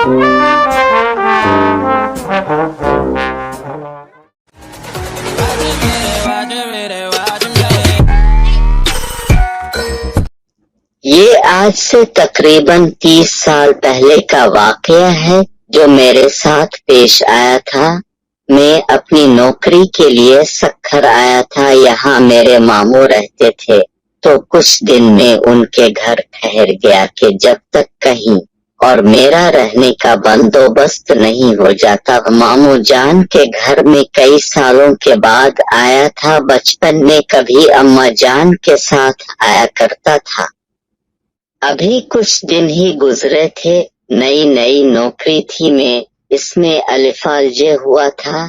یہ آج سے تقریباً 30 سال پہلے کا واقعہ ہے جو میرے ساتھ پیش آیا تھا۔ میں اپنی نوکری کے لیے سکھر آیا تھا، یہاں میرے ماموں رہتے تھے، تو کچھ دن میں ان کے گھر ٹھہر گیا کہ جب تک کہیں اور میرا رہنے کا بندوبست نہیں ہو جاتا۔ ماموں جان کے گھر میں کئی سالوں کے بعد آیا تھا، بچپن میں کبھی اماں جان کے ساتھ آیا کرتا تھا۔ ابھی کچھ دن ہی گزرے تھے، نئی نوکری تھی، میں اس میں الفالج ہوا تھا۔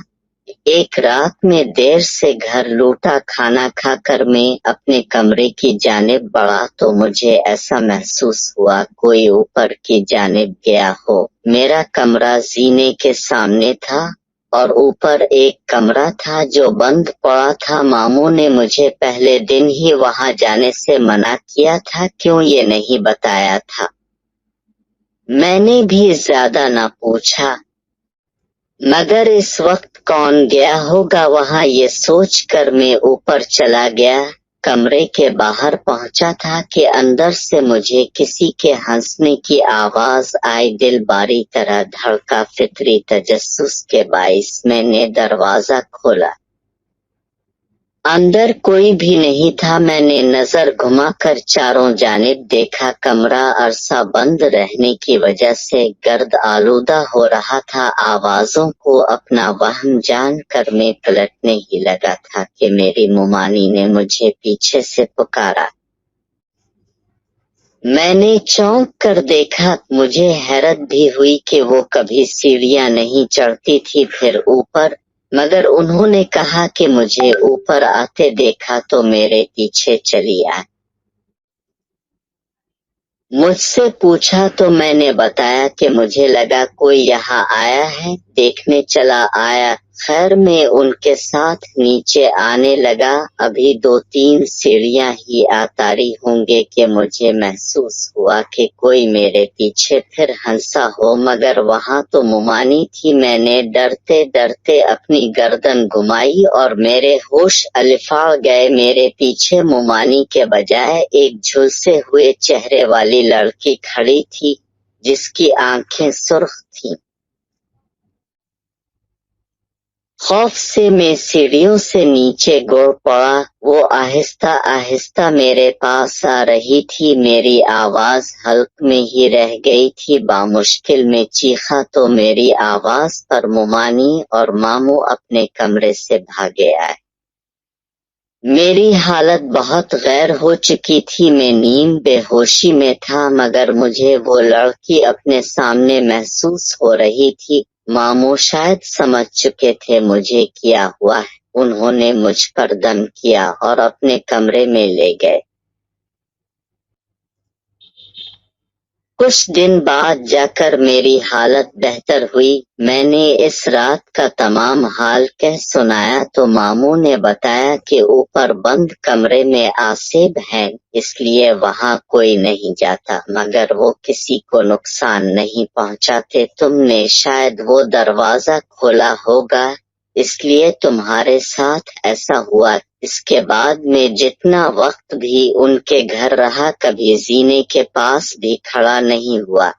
ایک رات میں دیر سے گھر لوٹا، کھانا کھا کر میں اپنے کمرے کی جانب بڑھا تو مجھے ایسا محسوس ہوا کوئی اوپر کی جانب گیا ہو۔ میرا کمرہ زینے کے سامنے تھا اور اوپر ایک کمرہ تھا جو بند پڑا تھا۔ ماموں نے مجھے پہلے دن ہی وہاں جانے سے منع کیا تھا، کیوں یہ نہیں بتایا تھا؟ میں نے بھی زیادہ نہ پوچھا، مگر اس وقت کون گیا ہوگا وہاں، یہ سوچ کر میں اوپر چلا گیا۔ کمرے کے باہر پہنچا تھا کہ اندر سے مجھے کسی کے ہنسنے کی آواز آئی، دل باری طرح دھڑکا، فطری تجسس کے باعث میں نے دروازہ کھولا۔ اندر کوئی بھی نہیں تھا۔ میں نے نظر گھما کر چاروں جانب دیکھا، کمرہ عرصہ بند رہنے کی وجہ سے گرد آلودہ ہو رہا تھا۔ آوازوں کو اپنا وہم جان کر میں پلٹنے ہی لگا تھا کہ میری ممانی نے مجھے پیچھے سے پکارا۔ میں نے چونک کر دیکھا، مجھے حیرت بھی ہوئی کہ وہ کبھی سیڑھیاں نہیں چڑھتی تھی پھر اوپر، مگر انہوں نے کہا کہ مجھے اوپر آتے دیکھا تو میرے پیچھے چلی آئے۔ مجھ سے پوچھا تو میں نے بتایا کہ مجھے لگا کوئی یہاں آیا ہے، دیکھنے چلا آیا۔ خیر میں ان کے ساتھ نیچے آنے لگا۔ ابھی 2-3 سیڑھیاں ہی اتاری ہوں گے کہ مجھے محسوس ہوا کہ کوئی میرے پیچھے پھر ہنسا ہو، مگر وہاں تو ممانی تھی۔ میں نے ڈرتے ڈرتے اپنی گردن گھمائی اور میرے ہوش الفاڑ گئے۔ میرے پیچھے ممانی کے بجائے ایک جھلسے ہوئے چہرے والی لڑکی کھڑی تھی جس کی آنکھیں سرخ تھیں۔ خوف سے میں سیڑھیوں سے نیچے گر پڑا۔ وہ آہستہ آہستہ میرے پاس آ رہی تھی، میری آواز حلق میں ہی رہ گئی تھی۔ بامشکل میں چیخا تو میری آواز پر ممانی اور ماموں اپنے کمرے سے بھاگے آئے۔ میری حالت بہت غیر ہو چکی تھی، میں نیم بے ہوشی میں تھا، مگر مجھے وہ لڑکی اپنے سامنے محسوس ہو رہی تھی۔ ماموں شاید سمجھ چکے تھے مجھے کیا ہوا ہے، انہوں نے مجھ پر دم کیا اور اپنے کمرے میں لے گئے۔ کچھ دن بعد جا کر میری حالت بہتر ہوئی۔ میں نے اس رات کا تمام حال کہہ سنایا تو ماموں نے بتایا کہ اوپر بند کمرے میں آسیب ہیں، اس لیے وہاں کوئی نہیں جاتا، مگر وہ کسی کو نقصان نہیں پہنچاتے۔ تم نے شاید وہ دروازہ کھولا ہوگا، اس لیے تمہارے ساتھ ایسا ہوا۔ اس کے بعد میں جتنا وقت بھی ان کے گھر رہا، کبھی زینے کے پاس بھی کھڑا نہیں ہوا۔